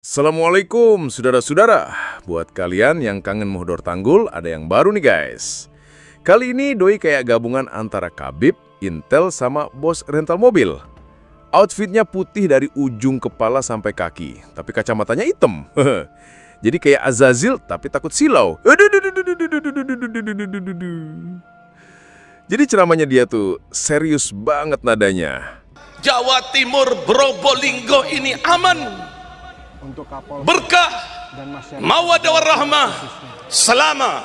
Assalamualaikum saudara-saudara. Buat kalian yang kangen Mohdor Tanggul, ada yang baru nih guys. Kali ini Doi kayak gabungan antara Khabib, Intel, sama bos rental mobil. Outfitnya putih dari ujung kepala sampai kaki, tapi kacamatanya hitam. Jadi kayak Azazil tapi takut silau. Jadi ceramahnya dia tuh serius banget nadanya. Jawa Timur Probolinggo ini aman, berkah, mawaddah warahmah selama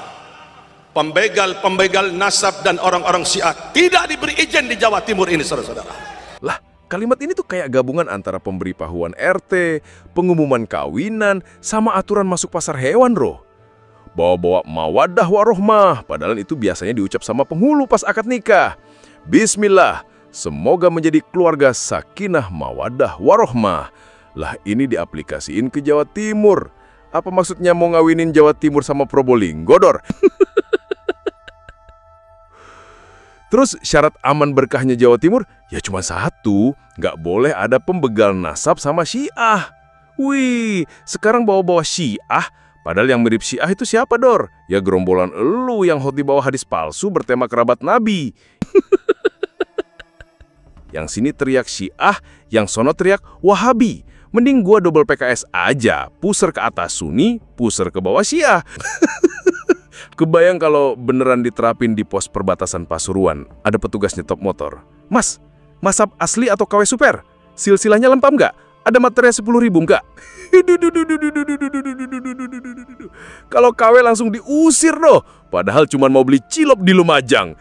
pembegal nasab dan orang-orang Syiah tidak diberi izin di Jawa Timur ini, saudara-saudara. Lah, kalimat ini tuh kayak gabungan antara pemberitahuan RT, pengumuman kawinan, sama aturan masuk pasar hewan, bro. Bawa-bawa mawaddah warahmah, padahal itu biasanya diucap sama penghulu pas akad nikah. Bismillah, semoga menjadi keluarga sakinah mawaddah warahmah. Lah ini diaplikasiin ke Jawa Timur. Apa maksudnya mau ngawinin Jawa Timur sama Probolinggo, Dor? Terus syarat aman berkahnya Jawa Timur ya cuma satu, nggak boleh ada pembegal nasab sama Syiah. Wih, sekarang bawa-bawa Syiah, padahal yang mirip Syiah itu siapa, Dor? Ya gerombolan elu yang hot di bawah hadis palsu bertema kerabat Nabi. Yang sini teriak Syiah, yang sono teriak Wahabi. Mending gua double PKS aja, puser ke atas Sunni, puser ke bawah Syiah. Kebayang kalau beneran diterapin di pos perbatasan Pasuruan, ada petugas nyetop motor. Mas, masab asli atau KW super? Silsilahnya lempam nggak? Ada materai 10.000 nggak? Kalau KW langsung diusir doh, padahal cuma mau beli cilok di Lumajang.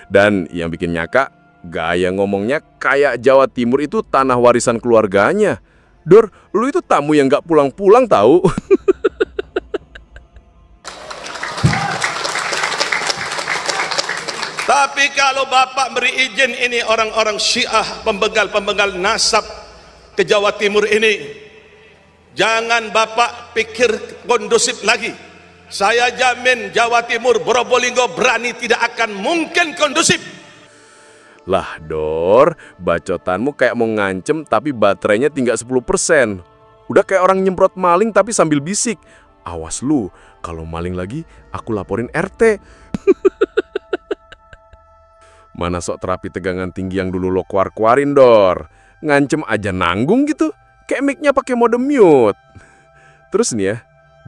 Dan yang bikin nyaka, gaya ngomongnya kayak Jawa Timur itu tanah warisan keluarganya. Dor, lu itu tamu yang gak pulang-pulang tahu. Tapi kalau Bapak beri izin ini orang-orang Syiah, pembegal-pembegal nasab ke Jawa Timur ini, jangan Bapak pikir kondusif lagi. Saya jamin Jawa Timur, Probolinggo berani tidak akan mungkin kondusif. Lah Dor, bacotanmu kayak mau ngancem tapi baterainya tinggal 10%. Udah kayak orang nyemprot maling tapi sambil bisik. Awas lu, kalau maling lagi aku laporin RT. Mana sok terapi tegangan tinggi yang dulu lo keluar-keluarin, Dor. Ngancem aja nanggung gitu. Kayak mic-nya pakai mode mute. Terus nih ya,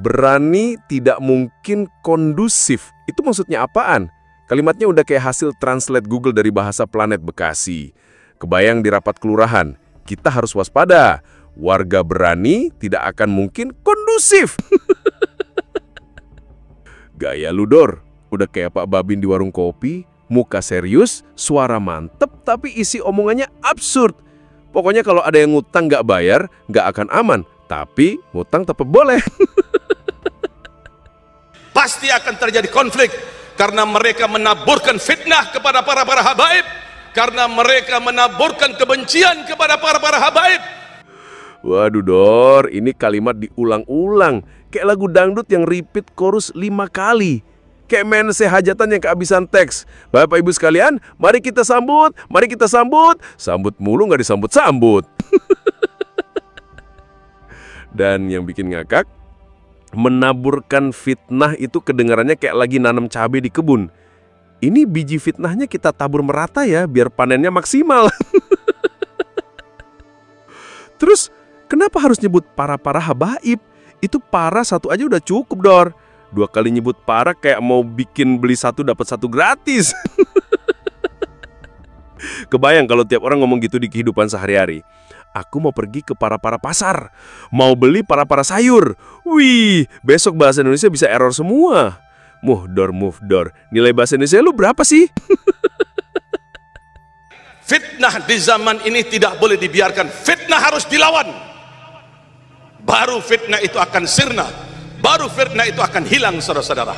berani tidak mungkin kondusif. Itu maksudnya apaan? Kalimatnya udah kayak hasil translate Google dari bahasa planet Bekasi. Kebayang di rapat kelurahan, kita harus waspada. Warga berani tidak akan mungkin kondusif. Gaya lu, Dor. Udah kayak Pak Babin di warung kopi, muka serius, suara mantep, tapi isi omongannya absurd. Pokoknya kalau ada yang ngutang nggak bayar, nggak akan aman. Tapi ngutang tetap boleh. Pasti akan terjadi konflik. Karena mereka menaburkan fitnah kepada para habaib, karena mereka menaburkan kebencian kepada para habaib. Waduh Dor, ini kalimat diulang-ulang. Kayak lagu dangdut yang repeat chorus 5 kali. Kayak mense hajatan yang kehabisan teks. Bapak Ibu sekalian, mari kita sambut, mari kita sambut. Sambut mulu nggak disambut-sambut. Dan yang bikin ngakak, menaburkan fitnah itu kedengarannya kayak lagi nanam cabai di kebun. Ini biji fitnahnya kita tabur merata ya, biar panennya maksimal. Terus, kenapa harus nyebut para habaib? Itu para satu aja udah cukup, Dor. 2 kali nyebut para kayak mau bikin beli satu dapat satu gratis. Kebayang kalau tiap orang ngomong gitu di kehidupan sehari-hari. Aku mau pergi ke para pasar, mau beli para sayur. Wih, besok bahasa Indonesia bisa error semua. Muhdor, nilai bahasa Indonesia lu berapa sih? Fitnah di zaman ini tidak boleh dibiarkan. Fitnah harus dilawan. Baru fitnah itu akan sirna. Baru fitnah itu akan hilang, saudara-saudara.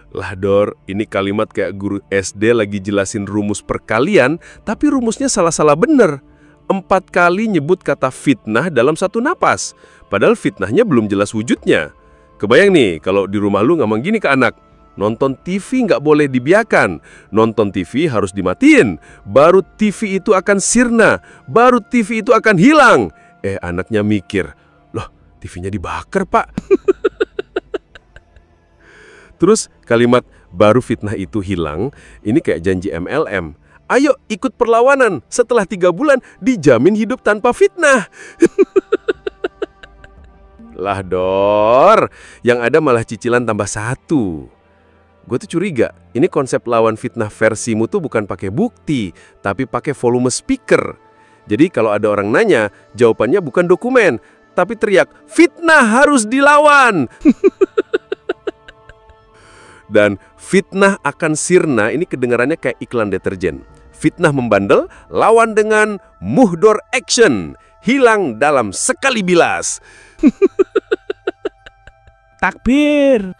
Lah Dor, ini kalimat kayak guru SD lagi jelasin rumus perkalian, tapi rumusnya salah-salah bener. 4 kali nyebut kata fitnah dalam satu napas, padahal fitnahnya belum jelas wujudnya. Kebayang nih, kalau di rumah lu ngomong gini ke anak, Nonton TV nggak boleh dibiarkan. Nonton TV harus dimatiin. Baru TV itu akan sirna. Baru TV itu akan hilang. Anaknya mikir, loh TV-nya dibakar, Pak. Terus kalimat baru fitnah itu hilang, ini kayak janji MLM. Ayo ikut perlawanan, setelah 3 bulan dijamin hidup tanpa fitnah. Lah Dor, yang ada malah cicilan tambah 1. Gue tuh curiga, ini konsep lawan fitnah versimu tuh bukan pakai bukti, tapi pakai volume speaker. Jadi kalau ada orang nanya, jawabannya bukan dokumen, tapi teriak, fitnah harus dilawan. Dan fitnah akan sirna ini kedengarannya kayak iklan deterjen. Fitnah membandel, lawan dengan muhdor action. Hilang dalam sekali bilas. Takbir.